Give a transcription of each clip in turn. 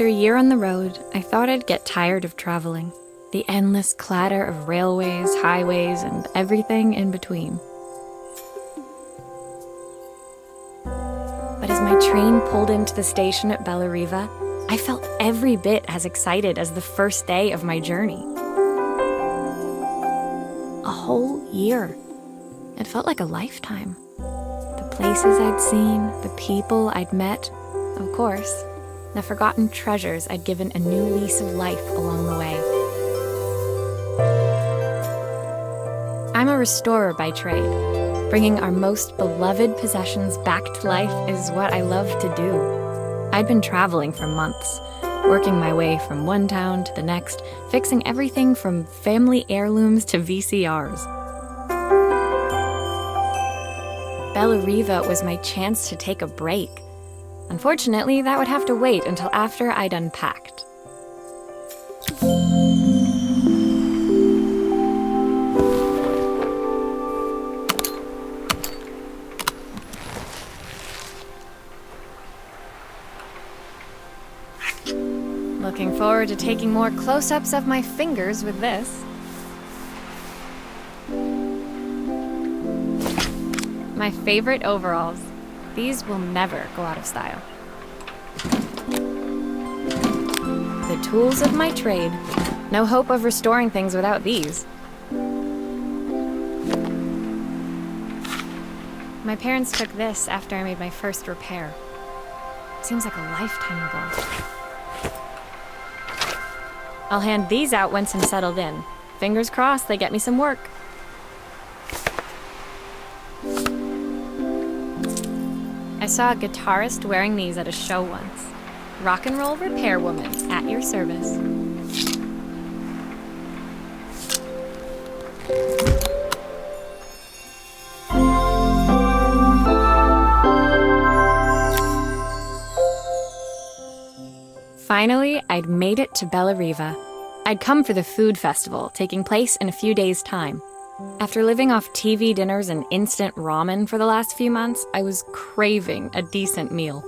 After a year on the road, I thought I'd get tired of traveling. The endless clatter of railways, highways, and everything in between. But as my train pulled into the station at Bellariva, I felt every bit as excited as the first day of my journey. A whole year. It felt like a lifetime. The places I'd seen, the people I'd met, of course, the forgotten treasures I'd given a new lease of life along the way. I'm a restorer by trade. Bringing our most beloved possessions back to life is what I love to do. I'd been traveling for months, working my way from one town to the next, fixing everything from family heirlooms to VCRs. Bellariva was my chance to take a break. Unfortunately, that would have to wait until after I'd unpacked. Looking forward to taking more close-ups of my fingers with this. My favorite overalls. These will never go out of style. The tools of my trade. No hope of restoring things without these. My parents took this after I made my first repair. Seems like a lifetime ago. I'll hand these out once I'm settled in. Fingers crossed they get me some work. I saw a guitarist wearing these at a show once. Rock and roll repair woman, at your service. Finally, I'd made it to Bellariva. I'd come for the food festival, taking place in a few days' time. After living off TV dinners and instant ramen for the last few months, I was craving a decent meal.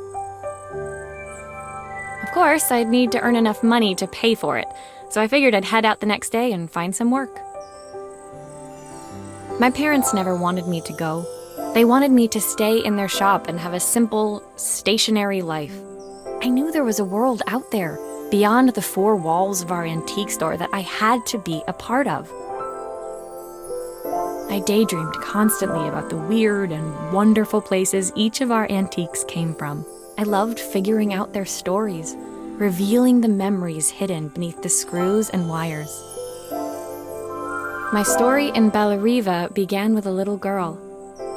Of course, I'd need to earn enough money to pay for it, so I figured I'd head out the next day and find some work. My parents never wanted me to go. They wanted me to stay in their shop and have a simple, stationary life. I knew there was a world out there, beyond the four walls of our antique store, that I had to be a part of. I daydreamed constantly about the weird and wonderful places each of our antiques came from. I loved figuring out their stories, revealing the memories hidden beneath the screws and wires. My story in Bellariva began with a little girl,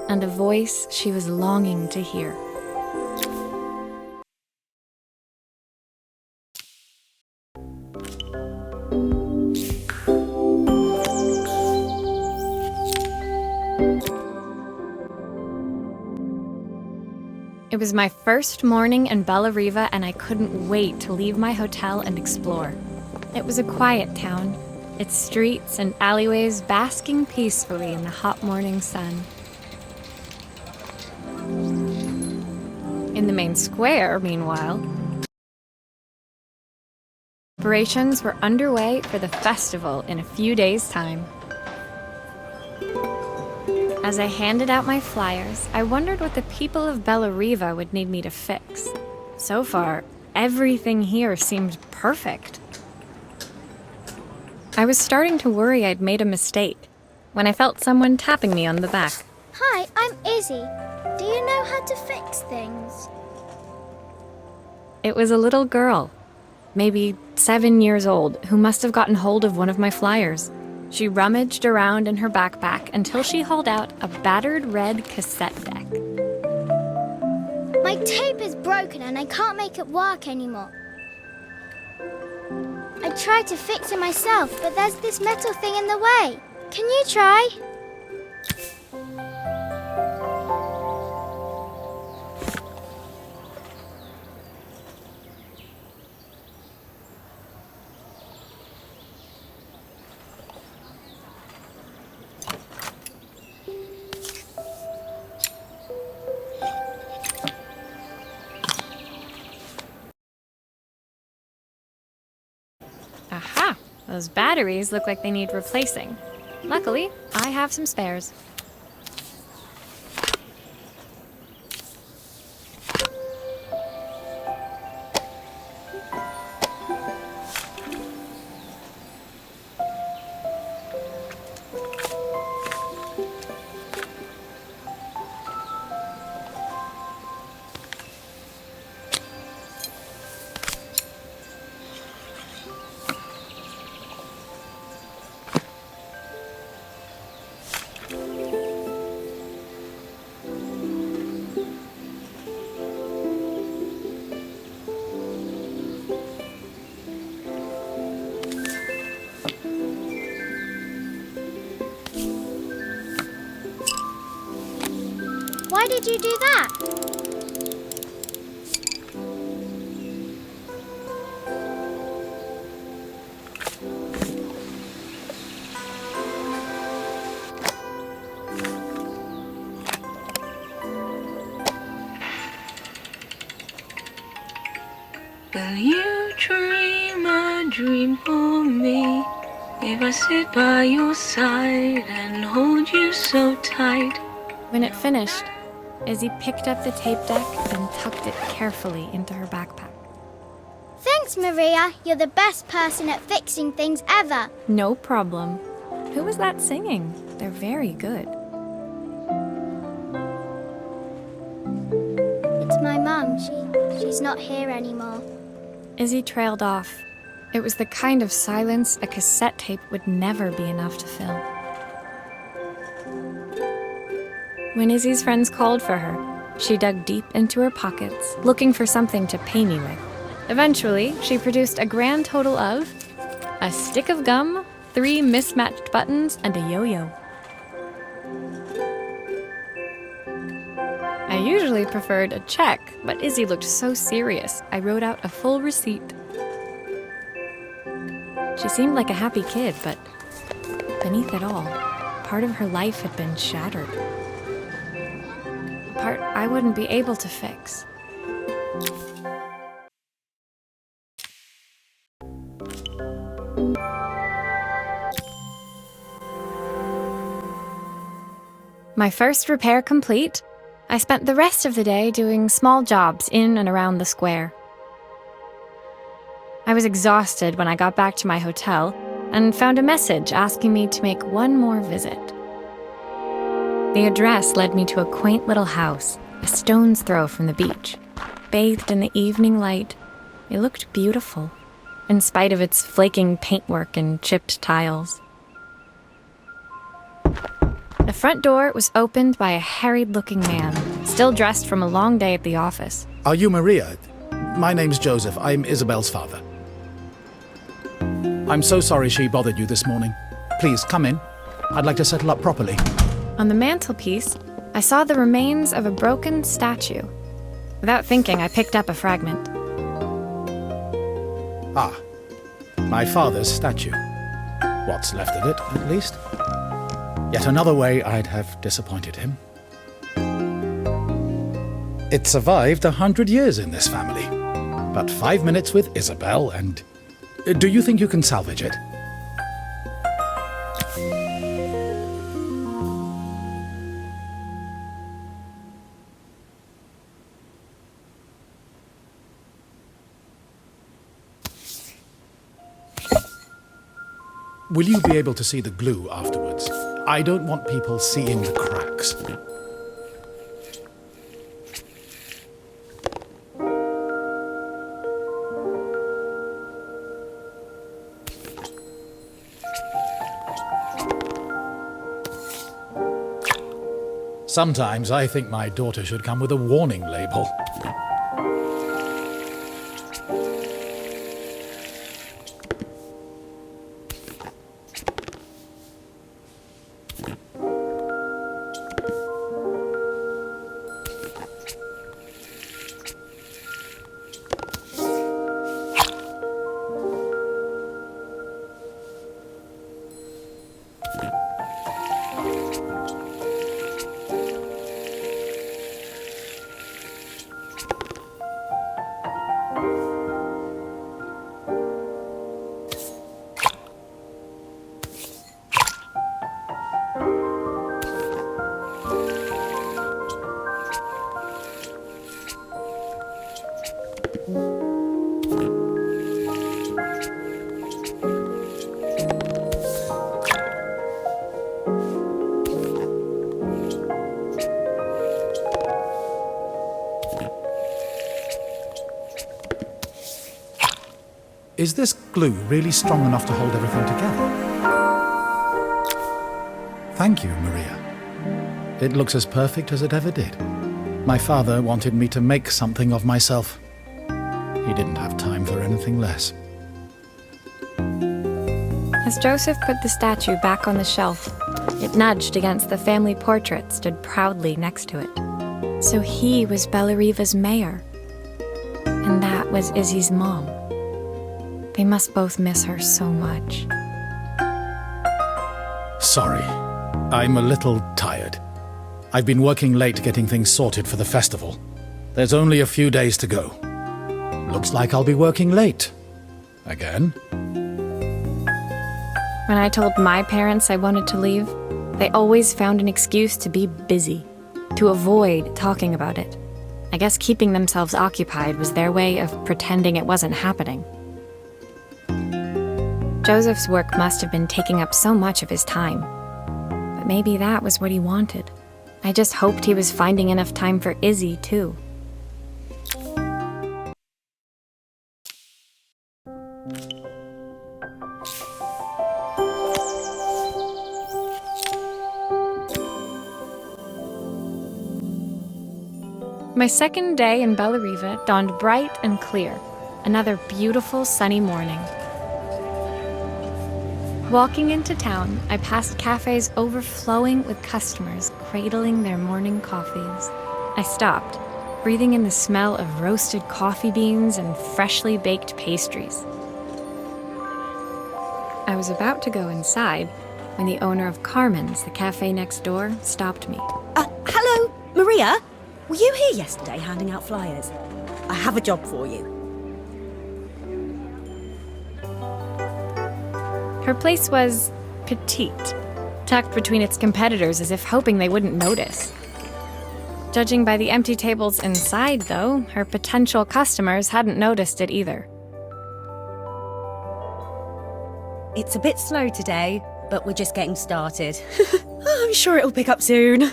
and a voice she was longing to hear. It was my first morning in Bellariva, and I couldn't wait to leave my hotel and explore. It was a quiet town, its streets and alleyways basking peacefully in the hot morning sun. In the main square, meanwhile, preparations were underway for the festival in a few days' time. As I handed out my flyers, I wondered what the people of Bellariva would need me to fix. So far, everything here seemed perfect. I was starting to worry I'd made a mistake when I felt someone tapping me on the back. Hi, I'm Izzy. Do you know how to fix things? It was a little girl, maybe 7 years old, who must have gotten hold of one of my flyers. She rummaged around in her backpack until she hauled out a battered red cassette deck. My tape is broken and I can't make it work anymore. I tried to fix it myself, but there's this metal thing in the way. Can you try? Aha! Those batteries look like they need replacing. Luckily, I have some spares. Why did you do that? Will you dream a dream for me? If I sit by your side and hold you so tight. When it finished, Izzy picked up the tape deck and tucked it carefully into her backpack. Thanks, Maria. You're the best person at fixing things ever. No problem. Who was that singing? They're very good. It's my mum. She's not here anymore. Izzy trailed off. It was the kind of silence a cassette tape would never be enough to fill. When Izzy's friends called for her, she dug deep into her pockets, looking for something to pay me with. Eventually, she produced a grand total of a stick of gum, 3 mismatched buttons, and a yo-yo. I usually preferred a check, but Izzy looked so serious, I wrote out a full receipt. She seemed like a happy kid, but beneath it all, part of her life had been shattered. A part I wouldn't be able to fix. My first repair complete, I spent the rest of the day doing small jobs in and around the square. I was exhausted when I got back to my hotel and found a message asking me to make one more visit. The address led me to a quaint little house, a stone's throw from the beach. Bathed in the evening light, it looked beautiful, in spite of its flaking paintwork and chipped tiles. The front door was opened by a harried-looking man, still dressed from a long day at the office. Are you Maria? My name's Joseph. I'm Isabel's father. I'm so sorry she bothered you this morning. Please, come in. I'd like to settle up properly. On the mantelpiece, I saw the remains of a broken statue. Without thinking, I picked up a fragment. Ah, my father's statue. What's left of it, at least. Yet another way I'd have disappointed him. It survived 100 years in this family. But 5 minutes with Isabel and... Do you think you can salvage it? Will you be able to see the glue afterwards? I don't want people seeing the cracks. Sometimes I think my daughter should come with a warning label. Is this glue really strong enough to hold everything together? Thank you, Maria. It looks as perfect as it ever did. My father wanted me to make something of myself. He didn't have time for anything less. As Joseph put the statue back on the shelf, it nudged against the family portrait stood proudly next to it. So he was Bellariva's mayor. And that was Izzy's mom. They must both miss her so much. Sorry, I'm a little tired. I've been working late getting things sorted for the festival. There's only a few days to go. Looks like I'll be working late. Again? When I told my parents I wanted to leave, they always found an excuse to be busy, to avoid talking about it. I guess keeping themselves occupied was their way of pretending it wasn't happening. Joseph's work must have been taking up so much of his time. But maybe that was what he wanted. I just hoped he was finding enough time for Izzy, too. My second day in Bellariva dawned bright and clear. Another beautiful sunny morning. Walking into town, I passed cafes overflowing with customers cradling their morning coffees. I stopped, breathing in the smell of roasted coffee beans and freshly baked pastries. I was about to go inside when the owner of Carmen's, the cafe next door, stopped me. Hello, Maria? Were you here yesterday handing out flyers? I have a job for you. Her place was petite, tucked between its competitors as if hoping they wouldn't notice. Judging by the empty tables inside, though, her potential customers hadn't noticed it either. It's a bit slow today, but we're just getting started. I'm sure it'll pick up soon.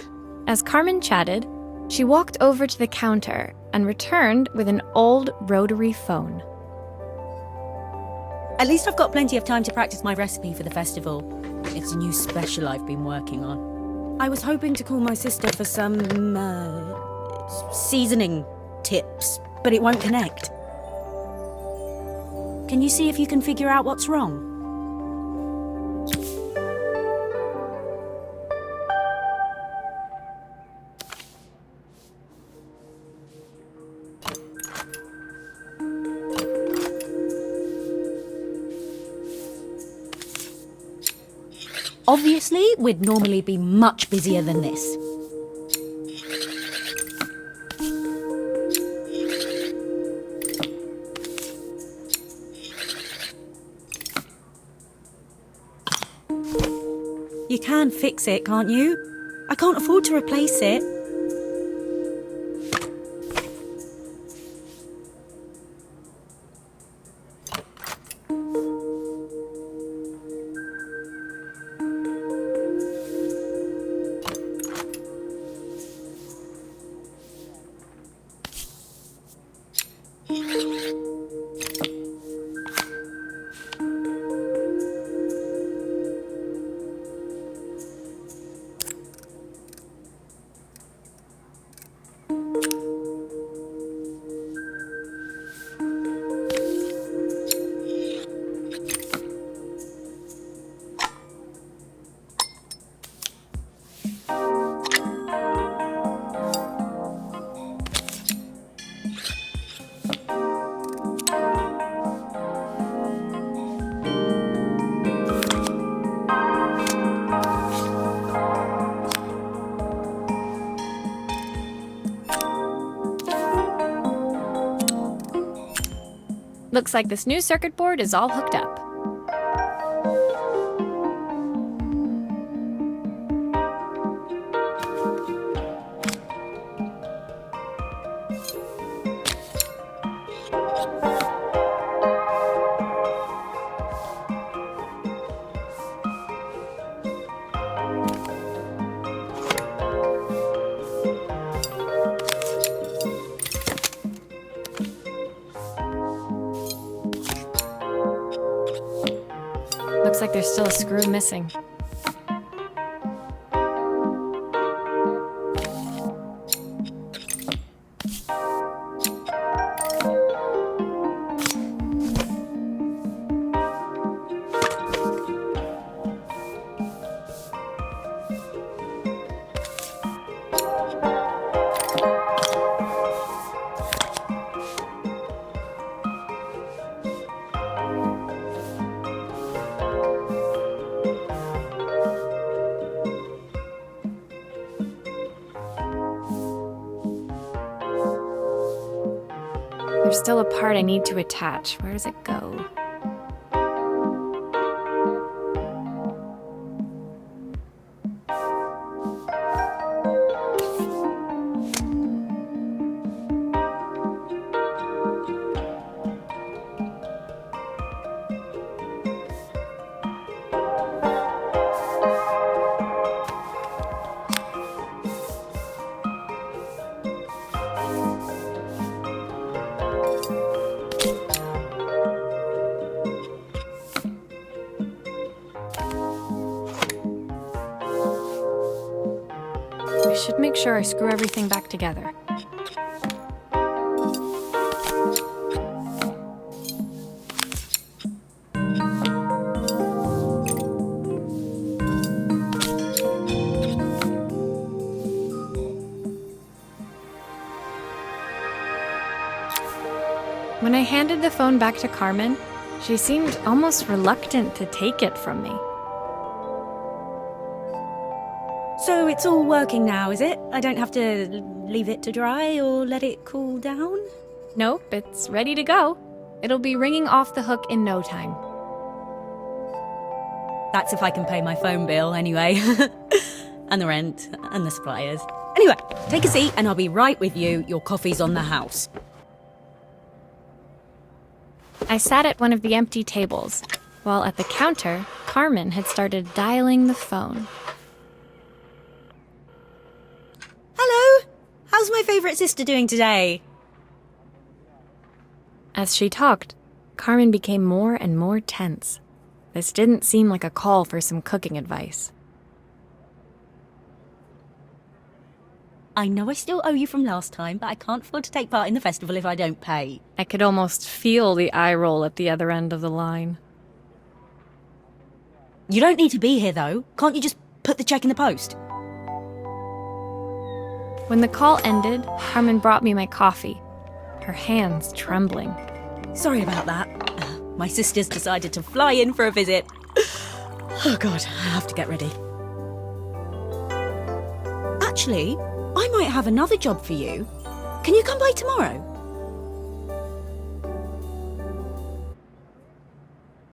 As Carmen chatted, she walked over to the counter and returned with an old rotary phone. At least I've got plenty of time to practice my recipe for the festival. It's a new special I've been working on. I was hoping to call my sister for some, seasoning tips, but it won't connect. Can you see if you can figure out what's wrong? Obviously, we'd normally be much busier than this. You can fix it, can't you? I can't afford to replace it. Looks like this new circuit board is all hooked up. Looks like there's still a screw missing. There's still a part I need to attach. Where does it go? I should make sure I screw everything back together. When I handed the phone back to Carmen, she seemed almost reluctant to take it from me. So it's all working now, is it? I don't have to leave it to dry or let it cool down? Nope, it's ready to go. It'll be ringing off the hook in no time. That's if I can pay my phone bill, anyway. And the rent, and the suppliers. Anyway, take a seat and I'll be right with you. Your coffee's on the house. I sat at one of the empty tables, while at the counter, Carmen had started dialing the phone. Hello! How's my favourite sister doing today? As she talked, Carmen became more and more tense. This didn't seem like a call for some cooking advice. I know I still owe you from last time, but I can't afford to take part in the festival if I don't pay. I could almost feel the eye roll at the other end of the line. You don't need to be here, though. Can't you just put the check in the post? When the call ended, Carmen brought me my coffee, her hands trembling. Sorry about that. My sister's decided to fly in for a visit. Oh God, I have to get ready. Actually, I might have another job for you. Can you come by tomorrow?